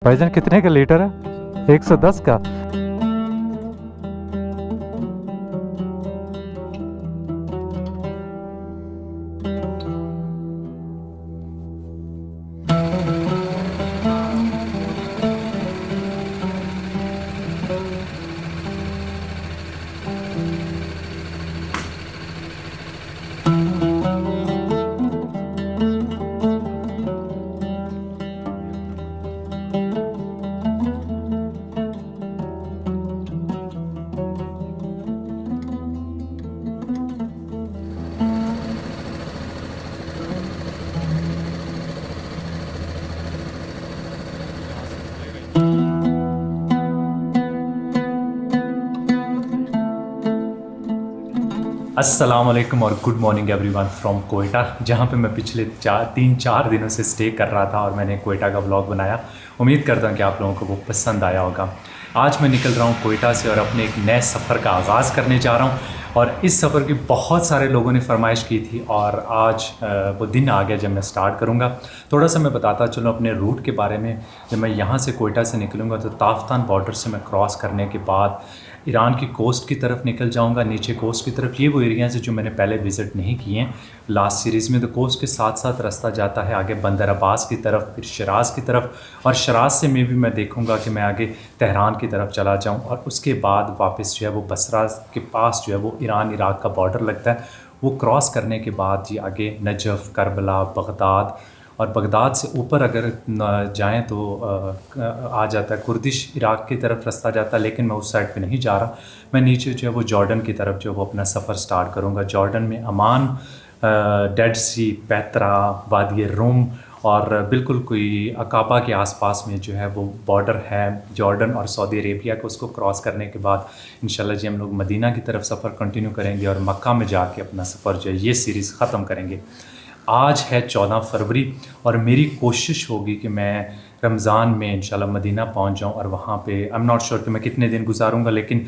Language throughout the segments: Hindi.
भाईजान कितने का लीटर है? 110 का। अस्सलाम वालेकुम और good morning everyone from Quetta, जहाँ पे मैं पिछले 3-4 दिनों से स्टे कर रहा था और मैंने कोयटा का व्लॉग बनाया। उम्मीद करता हूँ कि आप लोगों को वो पसंद आया होगा। आज मैं निकल रहा हूँ कोयटा से और अपने एक नए सफ़र का आगाज़ करने जा रहा हूँ और इस सफ़र की बहुत सारे लोगों ने फरमाइश की थी और आज वो दिन आ गया जब मैं स्टार्ट करूँगा। थोड़ा सा मैं बताता चलूँ अपने रूट के बारे में। जब मैं यहाँ से कोयटा से निकलूँगा तो ताफ्तान बॉर्डर से मैं क्रॉस करने के बाद ईरान की कोस्ट की तरफ निकल जाऊंगा, नीचे कोस्ट की तरफ। ये वो एरियाज़ हैं जो मैंने पहले विज़िट नहीं किए हैं लास्ट सीरीज़ में। तो कोस्ट के साथ साथ रास्ता जाता है आगे बंदर अब्बास की तरफ, फिर शिराज़ की तरफ, और शिराज़ से मैं देखूंगा कि मैं आगे तेहरान की तरफ चला जाऊं और उसके बाद वापस जो है वो बसरा के पास जो है वो ईरान इराक़ का बॉर्डर लगता है। वो क्रॉस करने के बाद जी आगे नजफ़, करबला, बगदाद, और बगदाद से ऊपर अगर जाएं तो आ जाता है कुर्दिश इराक़ की तरफ रास्ता जाता है, लेकिन मैं उस साइड पे नहीं जा रहा। मैं नीचे जो है वो जॉर्डन की तरफ जो है वो अपना सफ़र स्टार्ट करूँगा। जॉर्डन में अमान, डेड सी, पैतरा, वादी रूम और बिल्कुल कोई अकाबा के आसपास में जो है वो बॉर्डर है जॉर्डन और सऊदी अरेबिया को। उसको क्रॉस करने के बाद इंशाल्लाह जी हम लोग मदीना की तरफ सफ़र कंटिन्यू करेंगे और मक्का में जाके अपना सफ़र जो है ये सीरीज़ ख़त्म करेंगे। आज है 14 फरवरी और मेरी कोशिश होगी कि मैं रमज़ान में इंशाल्लाह मदीना पहुंच जाऊं और वहां पे आई एम नॉट श्योर कि मैं कितने दिन गुजारूंगा, लेकिन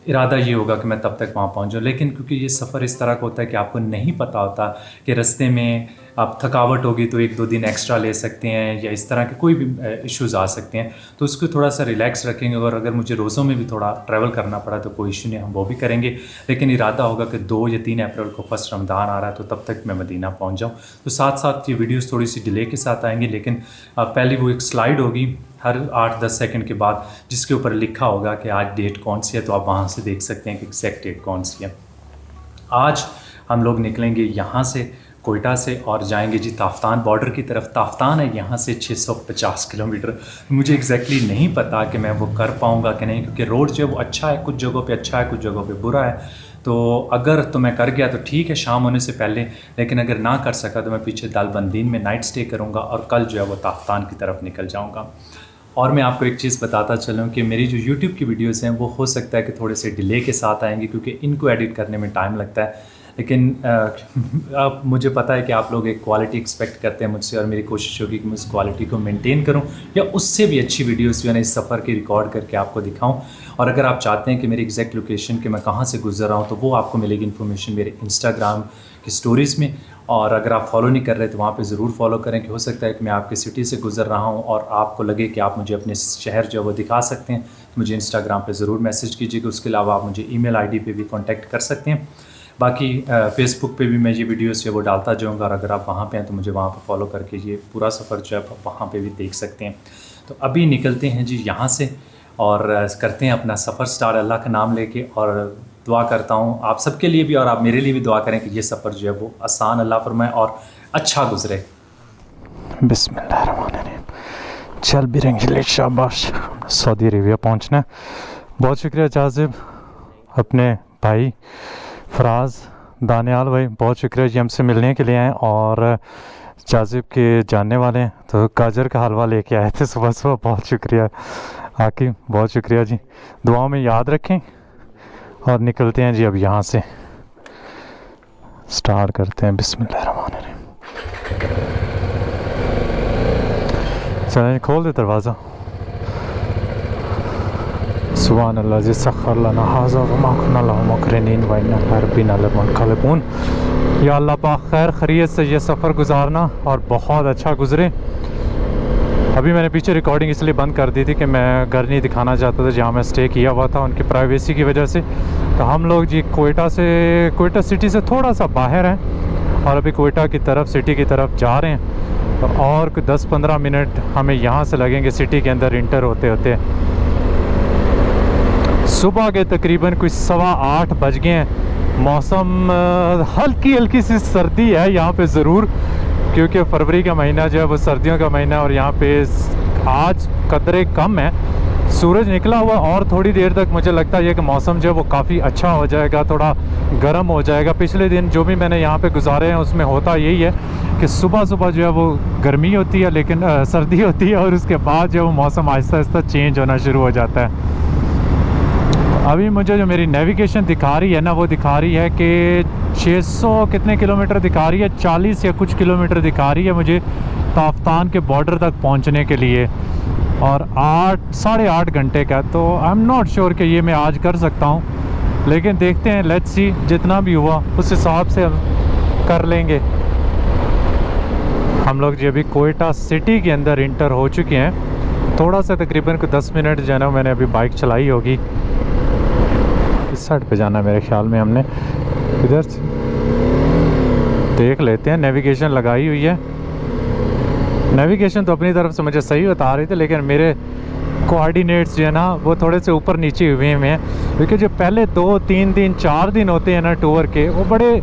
इरादा ये होगा कि मैं तब तक वहाँ पहुँच जाऊँ। लेकिन क्योंकि ये सफ़र इस तरह का होता है कि आपको नहीं पता होता कि रास्ते में आप थकावट होगी तो 1-2 दिन एक्स्ट्रा ले सकते हैं या इस तरह के कोई भी इश्यूज़ आ सकते हैं, तो उसको थोड़ा सा रिलैक्स रखेंगे। और अगर मुझे रोज़ों में भी थोड़ा ट्रैवल करना पड़ा तो कोई इशू नहीं, हम वो भी करेंगे। लेकिन इरादा होगा कि 2 या 3 अप्रैल को फर्स्ट रमज़ान आ रहा है तो तब तक मैं मदीना पहुँच जाऊँ। तो साथ साथ ये वीडियोज़ थोड़ी सी डिले के साथ आएंगी, लेकिन पहले वो एक स्लाइड होगी हर 8-10 सेकंड के बाद जिसके ऊपर लिखा होगा कि आज डेट कौन सी है, तो आप वहाँ से देख सकते हैं कि एग्जैक्ट डेट कौन सी है। आज हम लोग निकलेंगे यहाँ से कोयटा से और जाएंगे जी ताफ्तान बॉर्डर की तरफ। ताफ्तान है यहाँ से 650 किलोमीटर। मुझे एग्जैक्टली नहीं पता कि मैं वो कर पाऊँगा कि नहीं, क्योंकि रोड जो है वो अच्छा है, कुछ जगहों पे अच्छा है, कुछ जगहों पे बुरा है। तो अगर तो मैं कर गया तो ठीक है शाम होने से पहले, लेकिन अगर ना कर सका तो मैं पीछे दालबंदीन में नाइट स्टे करूँगा और कल जो है वो ताफ्तान की तरफ निकल जाऊँगा। और मैं आपको एक चीज़ बताता चलूँ कि मेरी जो यूट्यूब की वीडियोस हैं वो हो सकता है कि थोड़े से डिले के साथ आएंगी, क्योंकि इनको एडिट करने में टाइम लगता है। लेकिन अब मुझे पता है कि आप लोग एक क्वालिटी एक्सपेक्ट करते हैं मुझसे और मेरी कोशिश होगी कि मैं उस क्वालिटी को मेंटेन करूं या उससे भी अच्छी वीडियोस जो है ना इस सफ़र की रिकॉर्ड करके आपको दिखाऊं। और अगर आप चाहते हैं कि मेरी एग्जैक्ट लोकेशन कि मैं कहाँ से गुजर रहा हूँ तो वो आपको मिलेगी इन्फॉर्मेशन मेरे इंस्टाग्राम की स्टोरीज़ में। और अगर आप फॉलो नहीं कर रहे तो वहाँ पे ज़रूर फॉलो करें, कि हो सकता है कि मैं आपकी सिटी से गुजर रहा हूँ और आपको लगे कि आप मुझे अपने शहर जो है वो दिखा सकते हैं, तो मुझे इंस्टाग्राम पे ज़रूर मैसेज कीजिएगा। उसके अलावा आप मुझे ईमेल आईडी पे भी कांटेक्ट कर सकते हैं। बाकी फेसबुक पे भी मैं ये वीडियोस जो है वो डालता जाऊँगा और अगर आप वहाँ पे हैं तो मुझे वहाँ पर फॉलो करके ये पूरा सफ़र जो है वहाँ पर भी देख सकते हैं। तो अभी निकलते हैं जी यहाँ से और करते हैं अपना सफ़र स्टार्ट अल्लाह का नाम लेके। और दुआ करता हूँ आप सबके लिए भी और आप मेरे लिए भी दुआ करें कि ये सफ़र जो है वो आसान अल्लाह फरमाए और अच्छा गुजरे। बिस्मिल्लाहिर्रहमानिर्रहीम। चल भी रहेंगे शाबाश, सऊदी अरेबिया पहुँचना है। बहुत शुक्रिया जाजिब, अपने भाई फराज, दानियाल भाई, बहुत शुक्रिया जी हमसे मिलने के लिए आए और जाजिब के जानने वाले हैं तो गाजर का हलवा लेके आए थे सुबह सुबह। बहुत शुक्रिया आकिब, बहुत शुक्रिया जी, दुआओं में याद रखें। और निकलते हैं जी अब यहाँ से स्टार्ट करते हैं। बिस्मिल्लाहिर्रहमानिर्रहीम। चलें खोल दे दरवाज़ा। सुभान अल्लाह जी सख्खर लना हाज़ा व मा कुन्ना लहू मुक़रिनीन व इन्ना रब्बिना लमुनक़लिबून। या अल्लाह पाक खैर खैरियत से ये सफ़र गुजारना और बहुत अच्छा गुजरे। अभी मैंने पीछे रिकॉर्डिंग इसलिए बंद कर दी थी कि मैं घर नहीं दिखाना चाहता था जहाँ मैं स्टे किया हुआ था, उनकी प्राइवेसी की वजह से। तो हम लोग जी कोयटा सिटी से थोड़ा सा बाहर हैं और अभी कोयटा की तरफ, सिटी की तरफ जा रहे हैं। तो और 10-15 मिनट हमें यहाँ से लगेंगे सिटी के अंदर इंटर होते होते। सुबह के तकरीबन कुछ 7:15 बज गए हैं। मौसम हल्की हल्की सी सर्दी है यहाँ पे ज़रूर, क्योंकि फरवरी का महीना जो है वो सर्दियों का महीना है और यहाँ पे आज कदरे कम है। सूरज निकला हुआ और थोड़ी देर तक मुझे लगता है कि मौसम जो है वो काफ़ी अच्छा हो जाएगा, थोड़ा गर्म हो जाएगा। पिछले दिन जो भी मैंने यहाँ पे गुजारे हैं उसमें होता यही है कि सुबह सुबह जो है वो गर्मी होती है, लेकिन सर्दी होती है, और उसके बाद जो है वो मौसम आहिस्ता आहिस्ता चेंज होना शुरू हो जाता है। अभी मुझे जो मेरी नेविगेशन दिखा रही है ना, वो दिखा रही है कि 600 कितने किलोमीटर दिखा रही है, 40 या कुछ किलोमीटर दिखा रही है मुझे ताफ्तान के बॉर्डर तक पहुंचने के लिए, और 8-8.5 घंटे का। तो आई एम नॉट श्योर कि ये मैं आज कर सकता हूँ, लेकिन देखते हैं, लेट्स सी, जितना भी हुआ उस हिसाब से हम कर लेंगे। हम लोग जी अभी कोयटा सिटी के अंदर इंटर हो चुके हैं। थोड़ा सा तकरीबन को 10 मिनट जो है ना मैंने अभी बाइक चलाई होगी। इस साइड पे जाना है मेरे ख्याल में, हमने इधर से देख लेते हैं। नेविगेशन लगाई हुई है, नेविगेशन तो अपनी तरफ से मुझे सही बता रही थी, लेकिन मेरे कोऑर्डिनेट्स जो है ना वो थोड़े से ऊपर नीचे हुए हैं, क्योंकि जो पहले 2-3 दिन 4 दिन होते हैं ना टूर के, वो बड़े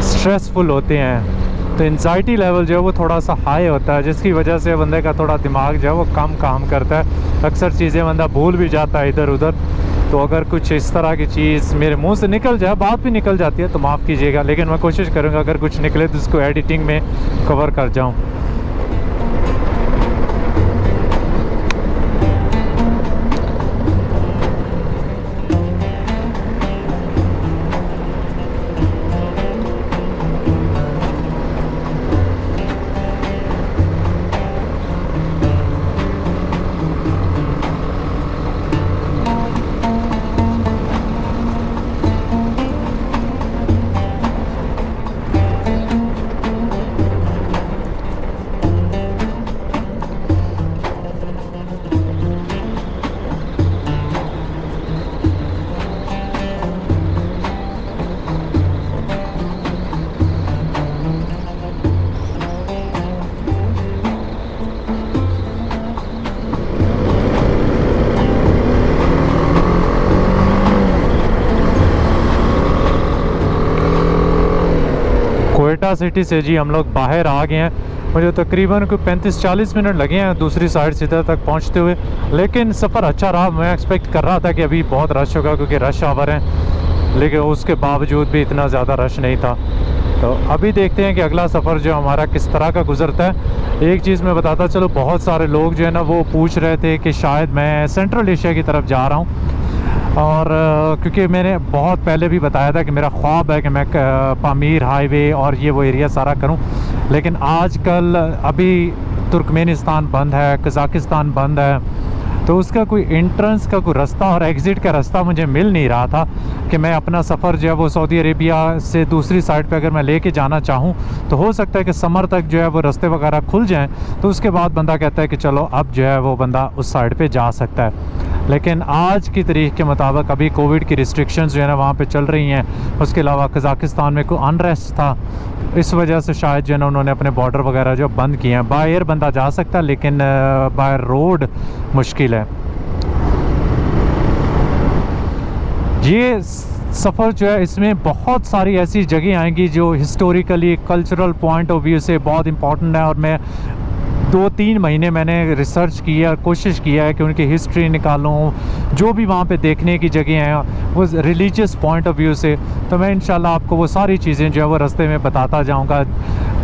स्ट्रेसफुल होते हैं। तो एंजाइटी लेवल जो है वो थोड़ा सा हाई होता है, जिसकी वजह से बंदे का थोड़ा दिमाग जो है वो कम काम करता है। अक्सर चीज़ें बंदा भूल भी जाता है इधर उधर। तो अगर कुछ इस तरह की चीज़ मेरे मुंह से निकल जाए, बात भी निकल जाती है, तो माफ़ कीजिएगा, लेकिन मैं कोशिश करूँगा अगर कुछ निकले तो उसको एडिटिंग में कवर कर जाऊँ। कोयटा सिटी से जी हम लोग बाहर आ गए हैं। मुझे तकरीबन कोई 35-40 मिनट लगे हैं दूसरी साइड सीधा तक पहुंचते हुए, लेकिन सफ़र अच्छा रहा। मैं एक्सपेक्ट कर रहा था कि अभी बहुत रश होगा क्योंकि रश आवर है, लेकिन उसके बावजूद भी इतना ज़्यादा रश नहीं था। तो अभी देखते हैं कि अगला सफ़र जो हमारा किस तरह का गुजरता है। एक चीज़ मैं बताता चलो, बहुत सारे लोग जो है ना वो पूछ रहे थे कि शायद मैं सेंट्रल एशिया की तरफ जा रहा हूँ, और क्योंकि मैंने बहुत पहले भी बताया था कि मेरा ख्वाब है कि मैं पामीर हाईवे और ये वो एरिया सारा करूं, लेकिन आजकल अभी तुर्कमेनिस्तान बंद है, कज़ाकिस्तान बंद है, तो उसका कोई एंट्रेंस का कोई रास्ता और एग्ज़िट का रास्ता मुझे मिल नहीं रहा था कि मैं अपना सफ़र जो है वो सऊदी अरेबिया से दूसरी साइड पे अगर मैं लेके जाना चाहूँ तो हो सकता है कि समर तक जो है वो रास्ते वगैरह खुल जाएं, तो उसके बाद बंदा कहता है कि चलो अब जो है वो बंदा उस साइड पे जा सकता है। लेकिन आज की तारीख के मुताबिक अभी कोविड की रिस्ट्रिक्शंस जो है ना वहाँ पे चल रही हैं। उसके अलावा कज़ाकिस्तान में कोई अनरेस्ट था, इस वजह से शायद जो है ना उन्होंने अपने बॉर्डर वगैरह जो बंद किए हैं। बाय एयर बंदा जा सकता है, लेकिन बाय रोड मुश्किल है। ये सफ़र जो है इसमें बहुत सारी ऐसी जगह आएंगी जो historically cultural point of view से बहुत इम्पॉर्टेंट है, और मैं 2-3 महीने मैंने रिसर्च किया और कोशिश किया है कि उनकी हिस्ट्री निकालूं, जो भी वहाँ पे देखने की जगह हैं वो रिलीजियस पॉइंट ऑफ व्यू से। तो मैं इंशाल्लाह आपको वो सारी चीज़ें जो है वो रास्ते में बताता जाऊँगा।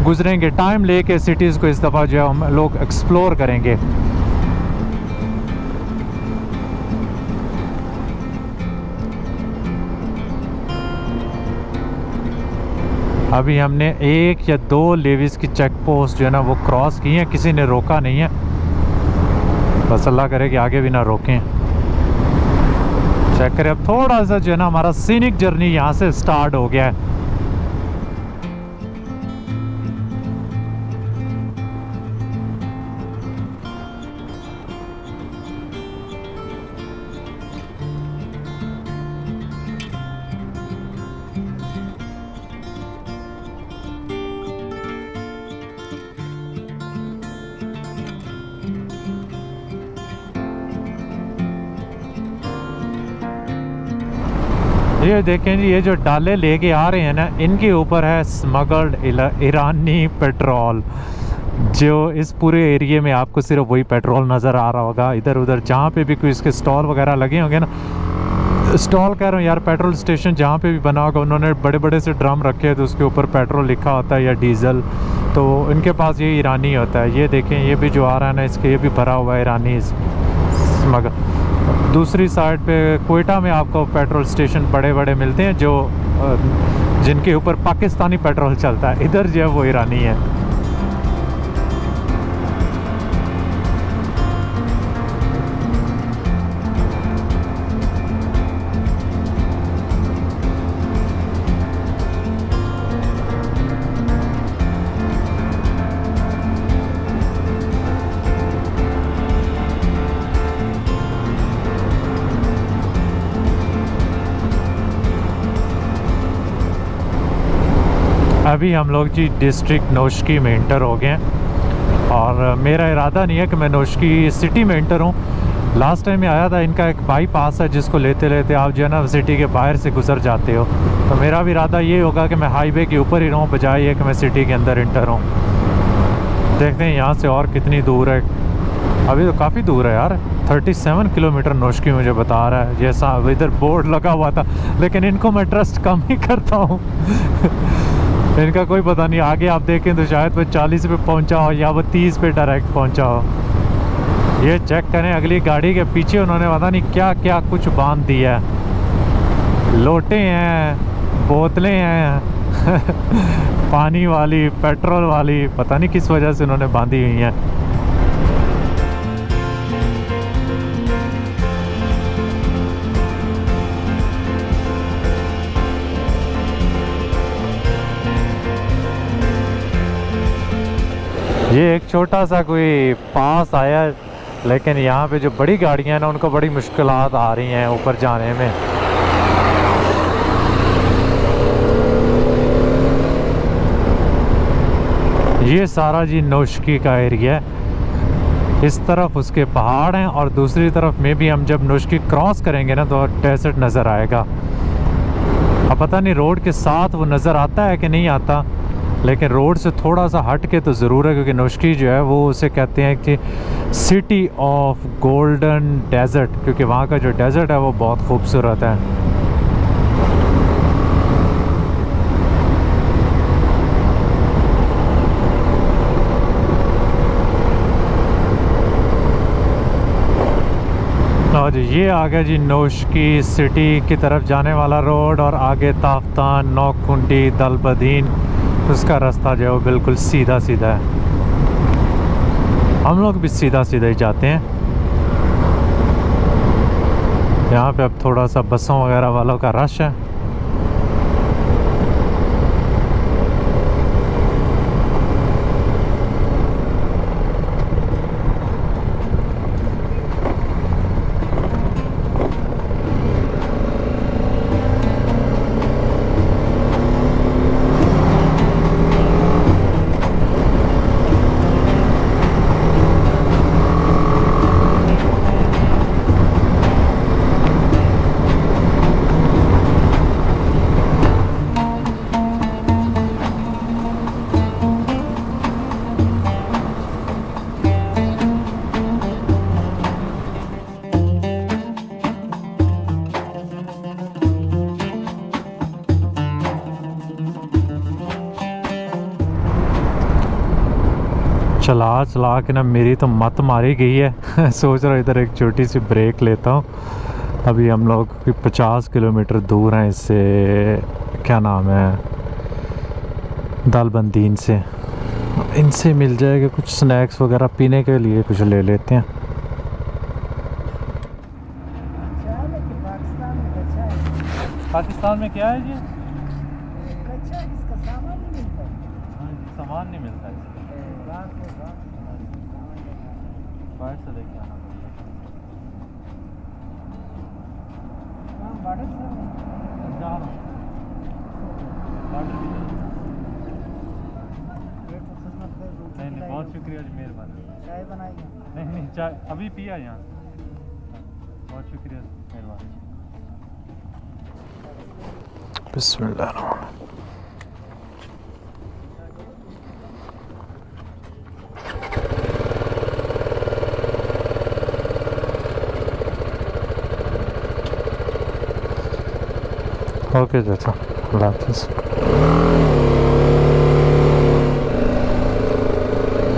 गुजरेंगे टाइम लेके सिटीज़ को, इस दफ़ा जो है हम लोग एक्सप्लोर करेंगे। अभी हमने 1 या 2 लेविस की चेक पोस्ट जो है ना वो क्रॉस की हैं, किसी ने रोका नहीं है। बस अल्लाह करे कि आगे भी ना रोकें। चेक करें, अब थोड़ा सा जो है ना हमारा सीनिक जर्नी यहाँ से स्टार्ट हो गया है। ये देखें जी, ये जो डाले लेके आ रहे हैं ना, इनके ऊपर है स्मगल्ड ईरानी पेट्रोल। जो इस पूरे एरिया में आपको सिर्फ वही पेट्रोल नज़र आ रहा होगा। इधर उधर जहाँ पे भी कोई इसके स्टॉल वगैरह लगे होंगे ना, स्टॉल कह रहा हूँ यार, पेट्रोल स्टेशन जहाँ पे भी बना होगा, उन्होंने बड़े बड़े से ड्रम रखे हैं तो उसके ऊपर पेट्रोल लिखा होता है या डीजल, तो इनके पास ये ईरानी होता है। ये देखें, ये भी जो आ रहा है ना, इसके ये भी भरा हुआ है ईरानी स्मगल। दूसरी साइड पे कोयटा में आपको पेट्रोल स्टेशन बड़े बड़े मिलते हैं जो जिनके ऊपर पाकिस्तानी पेट्रोल चलता है। इधर जो है वो ईरानी है। अभी हम लोग जी डिस्ट्रिक्ट नोशकी में इंटर हो गए हैं और मेरा इरादा नहीं है कि मैं नोशकी सिटी में इंटर हूँ। लास्ट टाइम में आया था, इनका एक बाईपास है जिसको लेते लेते आप जो है ना सिटी के बाहर से गुजर जाते हो। तो मेरा भी इरादा ये होगा कि मैं हाईवे के ऊपर ही रहूँ, बजाय ये कि मैं सिटी के अंदर इंटर हूँ। देखते हैं यहाँ से और कितनी दूर है। अभी तो काफ़ी दूर है यार, 37 किलोमीटर नोशकी मुझे बता रहा है। जैसा इधर बोर्ड लगा हुआ था, लेकिन इनको मैं ट्रस्ट कम ही करता हूँ। इनका कोई पता नहीं, आगे आप देखें तो शायद वो 40 पे पहुंचा हो या वो 30 पे डायरेक्ट पहुंचा हो। ये चेक करें, अगली गाड़ी के पीछे उन्होंने पता नहीं क्या क्या कुछ बांध दिया है। लोटे हैं, बोतलें हैं, पानी वाली, पेट्रोल वाली, पता नहीं किस वजह से उन्होंने बांधी हुई हैं। ये एक छोटा सा कोई पास आया, लेकिन यहाँ पे जो बड़ी गाड़ियाँ हैं ना, उनको बड़ी मुश्किलात आ रही हैं ऊपर जाने में। ये सारा जी नोशकी का एरिया है। इस तरफ उसके पहाड़ हैं और दूसरी तरफ में भी हम जब नोशकी क्रॉस करेंगे ना तो डेजर्ट नज़र आएगा। अब पता नहीं रोड के साथ वो नज़र आता है कि नहीं आता, लेकिन रोड से थोड़ा सा हट के तो ज़रूर है, क्योंकि नोशकी जो है वो उसे कहते हैं कि सिटी ऑफ गोल्डन डेजर्ट, क्योंकि वहाँ का जो डेजर्ट है वो बहुत खूबसूरत है। और ये आ गया जी नोशकी सिटी की तरफ जाने वाला रोड, और आगे ताफ्तान, नौकुंडी, दलबदीन, उसका रास्ता जो है वो बिल्कुल सीधा सीधा है। हम लोग भी सीधा सीधा ही जाते हैं। यहाँ पे अब थोड़ा सा बसों वगैरह वालों का रश है। चला चला के ना मेरी तो मत मारी गई है। सोच रहा हूँ इधर एक छोटी सी ब्रेक लेता हूँ। अभी हम लोग 50 किलोमीटर दूर हैं इससे, क्या नाम है, दालबंदीन से। इनसे मिल जाएगा कुछ स्नैक्स वगैरह, पीने के लिए कुछ ले लेते हैं। पाकिस्तान में क्या है जी? अच्छा, इसका सामान नहीं मिलता है। हाँ जी, सामान नहीं मिलता है, बाहर से लेके आना पड़ेगा। बॉर्डर से जा रहा हूँ, बॉर्डर भी नहीं नहीं, बहुत शुक्रिया जी, मेहरबानी। चाय बनाएगा? नहीं नहीं, चाय अभी पिया यहाँ। बहुत शुक्रिया, मेहरबानी। बिस्मिल्लाह। ओके चाचा, अल्लाह हाफिज़।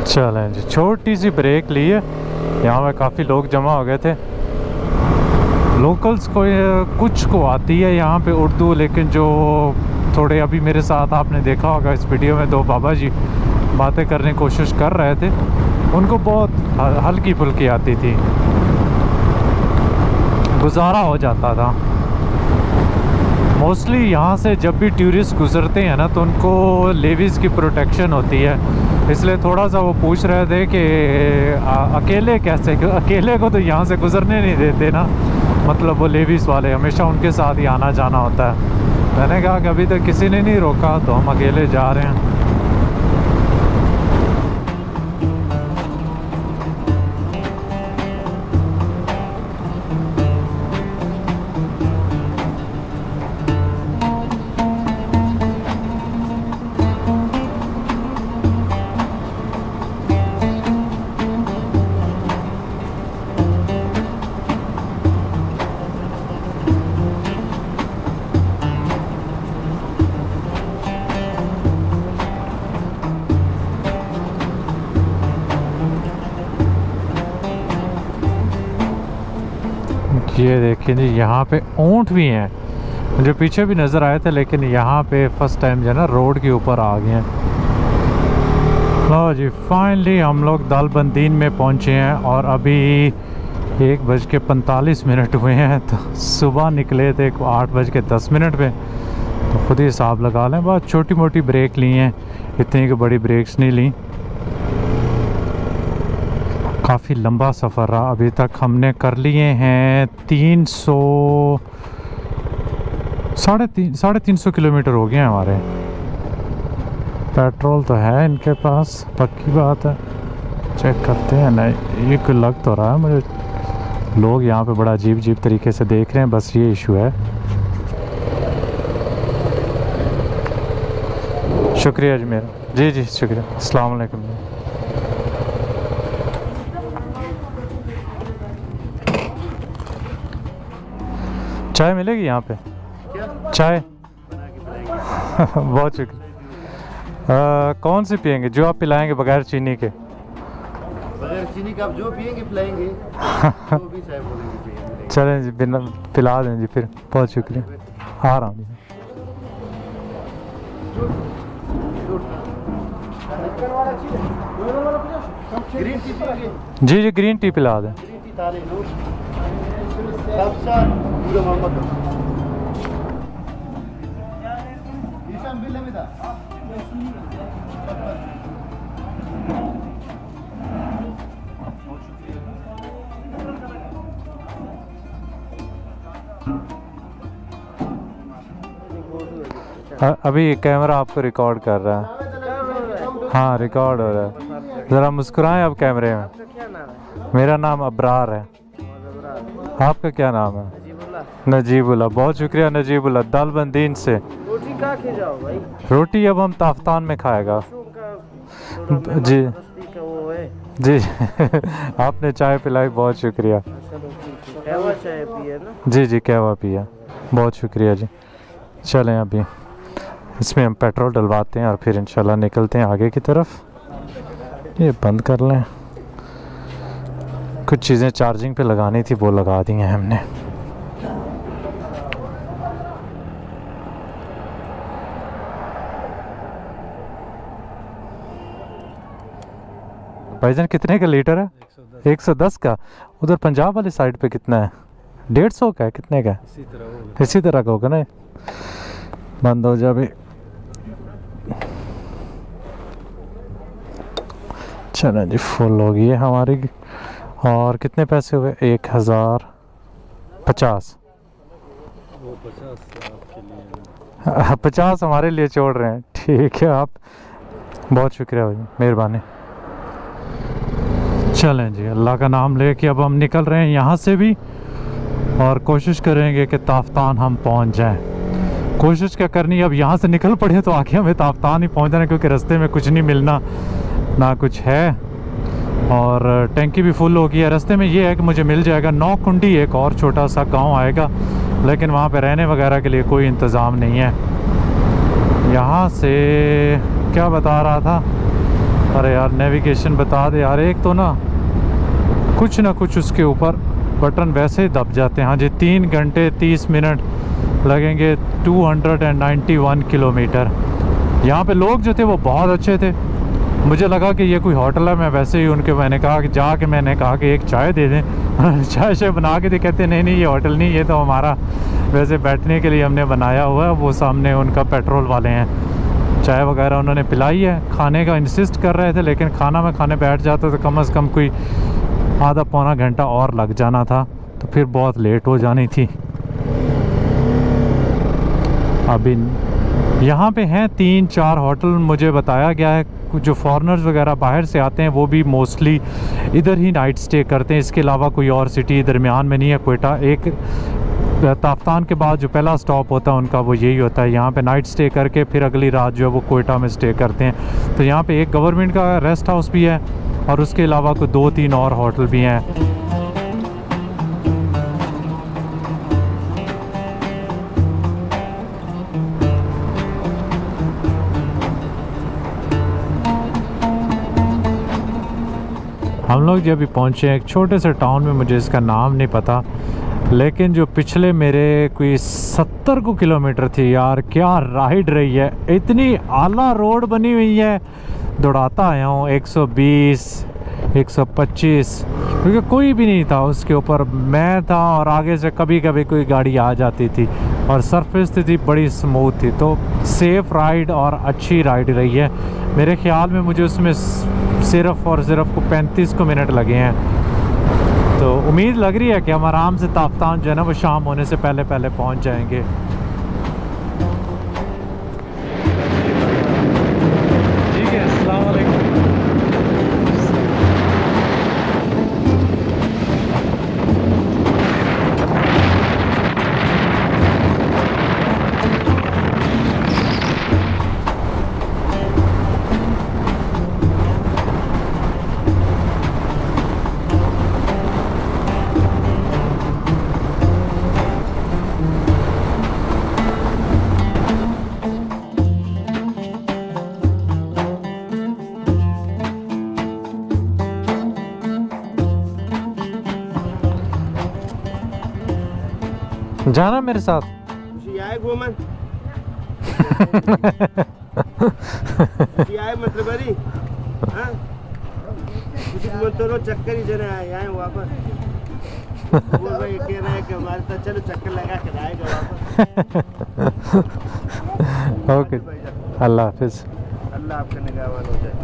चलें जी, छोटी सी ब्रेक ली है। यहाँ पे काफ़ी लोग जमा हो गए थे। लोकल्स को कुछ को आती है यहाँ पे उर्दू, लेकिन जो थोड़े अभी मेरे साथ आपने देखा होगा इस वीडियो में, दो बाबा जी बातें करने की कोशिश कर रहे थे, उनको बहुत हल्की फुल्की आती थी, गुजारा हो जाता था। मोस्टली यहाँ से जब भी टूरिस्ट गुज़रते हैं ना तो उनको लेवीज़ की प्रोटेक्शन होती है, इसलिए थोड़ा सा वो पूछ रहे थे कि अकेले कैसे, अकेले को तो यहाँ से गुज़रने नहीं देते ना, मतलब वो लेवीज़ वाले हमेशा उनके साथ ही आना जाना होता है। मैंने कहा कि अभी तक किसी ने नहीं रोका तो हम अकेले जा रहे हैं। ये देखिए जी, यहाँ पे ऊँट भी हैं, मुझे पीछे भी नज़र आए थे, लेकिन यहाँ पे फर्स्ट टाइम जो है ना रोड के ऊपर आ गए हैं। लो जी, फाइनली हम लोग दालबंदीन में पहुँचे हैं और अभी 1:45 हुए हैं। तो सुबह निकले थे 8:10 पे, तो खुद ही हिसाब लगा लें। बहुत छोटी मोटी ब्रेक ली हैं, इतनी की बड़ी ब्रेक्स नहीं ली। काफ़ी लंबा सफ़र रहा, अभी तक हमने कर लिए हैं 300 किलोमीटर हो गए हैं हमारे। पेट्रोल तो है इनके पास, पक्की बात है। चेक करते हैं, नहीं ये कोई लग तो रहा है मुझे। लोग यहाँ पे बड़ा अजीब अजीब तरीके से देख रहे हैं, बस ये इशू है। शुक्रिया जी मेरा, जी जी शुक्रिया। अस्सलाम वालेकुम। चाय मिलेगी यहाँ पे? चाय बहुत शुक्रिया। कौन सी पियेंगे? जो आप पिलाएंगे बगैर चीनी के। बगैर चीनी का आप जो पियेंगे पिलाएंगे, जो भी चाय बोलेंगे पियेंगे। चलें जी, बिना पिला दें जी फिर, बहुत शुक्रिया। आ रहा हूँ जी। ग्रीन टी पियेंगे? जी जी ग्रीन टी पिला दें। ग्रीन टी तारे लो। सबसा पूरा मोहम्मद ईशान बिल्ले में था। अभी कैमरा आपको रिकॉर्ड कर रहा है। हाँ रिकॉर्ड हो रहा है। ज़रा मुस्कुराएं आप कैमरे में। मेरा नाम अबरार है। आपका क्या नाम है? नजीबुल्ला। बहुत शुक्रिया नजीबुल्ला, दालबंदीन से। रोटी खा के जाओ भाई। रोटी अब हम ताफ्तान में खाएगा जी जी। आपने चाय पिलाई, बहुत शुक्रिया। कहवा चाय पिए ना? जी जी कहवा पिया, बहुत शुक्रिया जी। चलें अभी इसमें हम पेट्रोल डलवाते हैं और फिर इंशाल्लाह निकलते हैं आगे की तरफ। ये बंद कर लें, कुछ चीज़ें चार्जिंग पे लगानी थी वो लगा दी हैं हमने। भाईजान कितने का लीटर है? 110 का। उधर पंजाब वाली साइड पे कितना है? 150 का है? कितने का है? इसी तरह का होगा ना। बंद हो जा भी। चलें जी, फुल हो गई है हमारी। और कितने पैसे हुए? 1050। 50 हमारे लिए छोड़ रहे हैं, ठीक है आप, बहुत शुक्रिया भाई, मेहरबानी। चलें जी, अल्लाह का नाम लेके अब हम निकल रहे हैं यहाँ से भी और कोशिश करेंगे कि ताफ्तान हम पहुँच जाएं। कोशिश क्या करनी, अब यहाँ से निकल पड़े तो आगे हमें ताफ्तान ही पहुँचना है, क्योंकि रास्ते में कुछ नहीं मिलना ना कुछ है। और टैंकी भी फुल हो गई है। रास्ते में ये है कि मुझे मिल जाएगा नौकुंडी, एक और छोटा सा गांव आएगा, लेकिन वहाँ पे रहने वगैरह के लिए कोई इंतज़ाम नहीं है। यहाँ से क्या बता रहा था, अरे यार नेविगेशन बता दे यार। एक तो ना कुछ उसके ऊपर बटन वैसे ही दब जाते हैं। हाँ जी, 3 घंटे 30 मिनट लगेंगे, 291 किलोमीटर। यहाँ पे लोग जो थे वो बहुत अच्छे थे। मुझे लगा कि ये कोई होटल है, मैं वैसे ही मैंने कहा कि एक चाय दे दें चाय बना के दे। कहते नहीं ये होटल नहीं, ये तो हमारा वैसे बैठने के लिए हमने बनाया हुआ है। वो सामने उनका पेट्रोल वाले हैं। चाय वगैरह उन्होंने पिलाई है। खाने का इंसिस्ट कर रहे थे, लेकिन खाना में खाने बैठ जाते तो कम से कम कोई आधा पौना घंटा और लग जाना था, तो फिर बहुत लेट हो जानी थी। अभी यहाँ पे हैं 3-4 होटल मुझे बताया गया है। जो फॉरेनर्स वगैरह बाहर से आते हैं वो भी मोस्टली इधर ही नाइट स्टे करते हैं। इसके अलावा कोई और सिटी दरमियान में नहीं है। कोयटा एक ताफ्तान के बाद जो पहला स्टॉप होता है उनका वो यही होता है। यहाँ पे नाइट स्टे करके फिर अगली रात जो है वो कोयटा में स्टे करते हैं। तो यहाँ पे एक गवर्नमेंट का रेस्ट हाउस भी है और उसके अलावा कोई 2-3 और होटल भी हैं। हम लोग जब भी पहुँचे एक छोटे से टाउन में, मुझे इसका नाम नहीं पता, लेकिन जो पिछले मेरे कोई 70 को किलोमीटर थी यार, क्या राइड रही है। इतनी आला रोड बनी हुई है, दौड़ाता आया हूँ 120 125, क्योंकि कोई भी नहीं था उसके ऊपर। मैं था और आगे से कभी कभी कोई गाड़ी आ जाती थी और सरफेस थी बड़ी स्मूथ थी। तो सेफ़ राइड और अच्छी राइड रही है। मेरे ख्याल में मुझे उसमें सिर्फ़ और सिर्फ को 35 को मिनट लगे हैं। तो उम्मीद लग रही है कि हम आराम से ताफ्तान जो है ना वो शाम होने से पहले पहुंच जाएंगे। ठीक है, अस्सलाम वालेकुम। जाना मेरे साथ। गोमन मतलब बड़ी तो चक्कर ही जरा आए वापस बोल रहे कह रहे हैं कि हमारे साथ चलो चक्कर लगा के आएगा वापस। ओके, अल्लाह हाफिज। अल्लाह आपका निगाहबान हो जाए।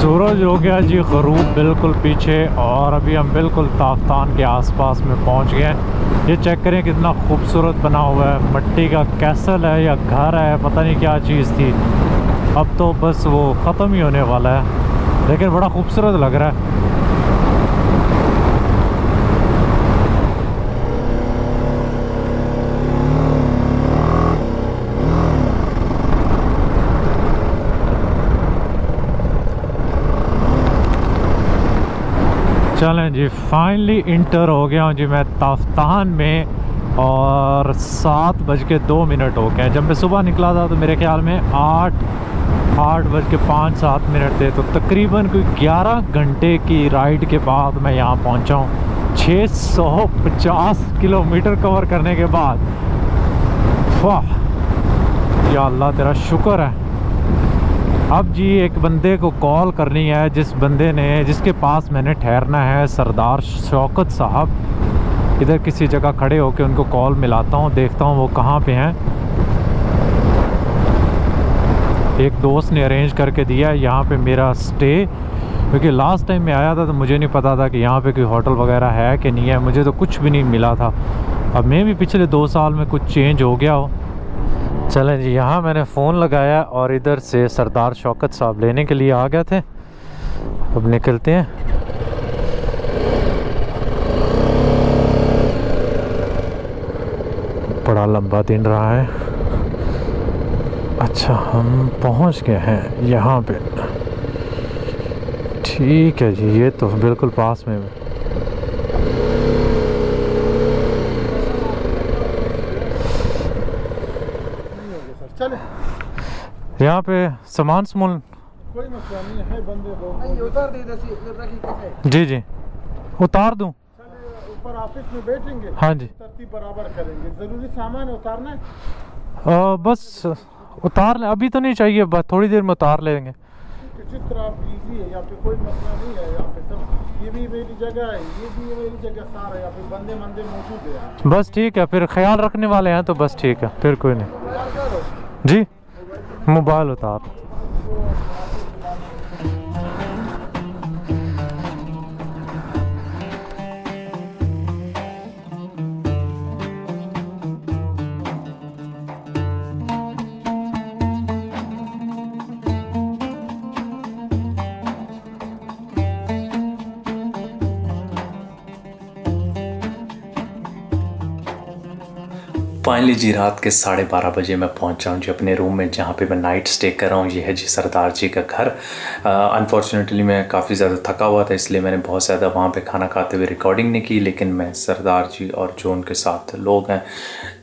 सूरज हो गया जी ग़रूब बिल्कुल पीछे, और अभी हम बिल्कुल ताफ्तान के आसपास में पहुंच गए हैं। ये चेक करें कितना खूबसूरत बना हुआ है। मिट्टी का कैसल है या घर है, पता नहीं क्या चीज़ थी। अब तो बस वो ख़त्म ही होने वाला है, लेकिन बड़ा खूबसूरत लग रहा है। चलें जी, फाइनली इंटर हो गया हूँ जी मैं ताफ्तान में, और 7:02 हो गए। जब मैं सुबह निकला था तो मेरे ख्याल में 8 8:05-7 थे, तो तकरीबन कोई 11 घंटे की राइड के बाद मैं यहाँ पहुँचा हूँ। 650 किलोमीटर कवर करने के बाद। वाह या अल्लाह तेरा शुक्र है। अब जी एक बंदे को कॉल करनी है, जिसके पास मैंने ठहरना है, सरदार शौकत साहब। इधर किसी जगह खड़े होकर उनको कॉल मिलाता हूँ, देखता हूँ वो कहाँ पे हैं। एक दोस्त ने अरेंज करके दिया यहाँ पे मेरा स्टे, क्योंकि लास्ट टाइम मैं आया था तो मुझे नहीं पता था कि यहाँ पे कोई होटल वगैरह है कि नहीं है, मुझे तो कुछ भी नहीं मिला था। अब मैं भी पिछले 2 साल में कुछ चेंज हो गया हो। चलें जी, यहाँ मैंने फ़ोन लगाया और इधर से सरदार शौकत साहब लेने के लिए आ गए थे। अब निकलते हैं। बड़ा लंबा दिन रहा है। अच्छा, हम पहुँच गए हैं यहाँ पे। ठीक है जी, ये तो बिल्कुल पास में। यहाँ पे सामान कोई मसला नहीं है, बंदे दो उतार दे रखी जी जी उतार दूँ। ऊपर ऑफिस में बैठेंगे, हाँ जी, तरतीब बराबर करेंगे। जरूरी सामान उतारना है? बस उतार ले, अभी तो नहीं चाहिए, बस थोड़ी देर में उतार लेंगे। जिस तरह आप इजी है, यहाँ पे कोई मसला नहीं है। यहाँ पे सब, ये भी मेरी जगह है, ये भी मेरी जगह, सारा यहाँ पे बंदे मौजूद है। बस ठीक है, फिर ख्याल रखने वाले हैं तो बस ठीक है, फिर कोई नहीं जी। मोबाइल उतार। फाइनली जी रात के 12:30 बजे मैं पहुंचा हूं जी अपने रूम में, जहां पे मैं नाइट स्टे कर रहा हूं। ये है जी सरदार जी का घर। अनफॉर्चुनेटली मैं काफ़ी ज़्यादा थका हुआ था, इसलिए मैंने बहुत ज़्यादा वहां पे खाना खाते हुए रिकॉर्डिंग नहीं की। लेकिन मैं सरदार जी और जो उनके साथ लोग हैं,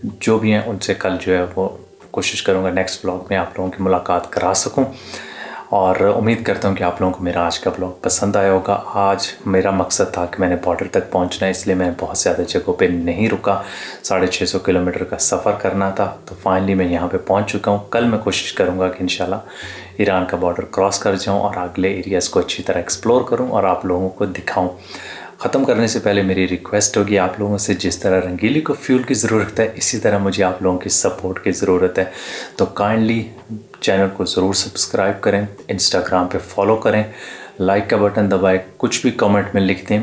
जो भी हैं, उनसे कल जो है वो कोशिश करूँगा नेक्स्ट व्लॉग में आप लोगों की मुलाकात करा सकूँ। और उम्मीद करता हूँ कि आप लोगों को मेरा आज का ब्लॉग पसंद आया होगा। आज मेरा मकसद था कि मैंने बॉर्डर तक पहुँचना है, इसलिए मैं बहुत ज़्यादा जगहों पे नहीं रुका। 650 किलोमीटर का सफ़र करना था, तो फाइनली मैं यहाँ पे पहुँच चुका हूँ। कल मैं कोशिश करूँगा कि इंशाल्लाह ईरान का बॉर्डर क्रॉस कर जाऊँ और अगले एरियाज़ को अच्छी तरह एक्सप्लोर करूँ और आप लोगों को दिखाऊँ। ख़त्म करने से पहले मेरी रिक्वेस्ट होगी आप लोगों से, जिस तरह रंगीली को फ्यूल की ज़रूरत है, इसी तरह मुझे आप लोगों की सपोर्ट की ज़रूरत है। तो काइंडली चैनल को ज़रूर सब्सक्राइब करें, इंस्टाग्राम पे फॉलो करें, लाइक का बटन दबाएं, कुछ भी कमेंट में लिख दें,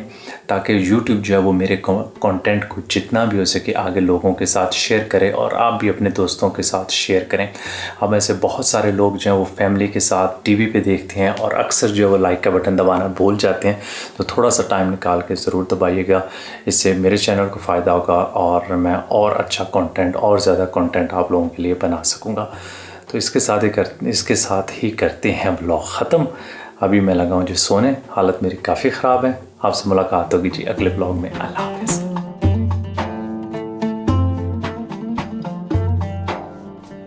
ताकि यूट्यूब जो है वो मेरे कंटेंट को जितना भी हो सके आगे लोगों के साथ शेयर करें और आप भी अपने दोस्तों के साथ शेयर करें। अब ऐसे बहुत सारे लोग जो हैं वो फैमिली के साथ टीवी पे देखते हैं और अक्सर जो है वो लाइक का बटन दबाना भूल जाते हैं, तो थोड़ा सा टाइम निकाल के ज़रूर दबाइएगा। इससे मेरे चैनल को फ़ायदा होगा और मैं और अच्छा कंटेंट और ज़्यादा कंटेंट आप लोगों के लिए बना सकूँगा। तो इसके साथ ही करते हैं ब्लॉग ख़त्म। अभी मैं लगा हूँ जो सोने, हालत मेरी काफ़ी ख़राब है। आपसे मुलाकात होगी जी अगले ब्लॉग में। अल्लाह हाफ़िज़।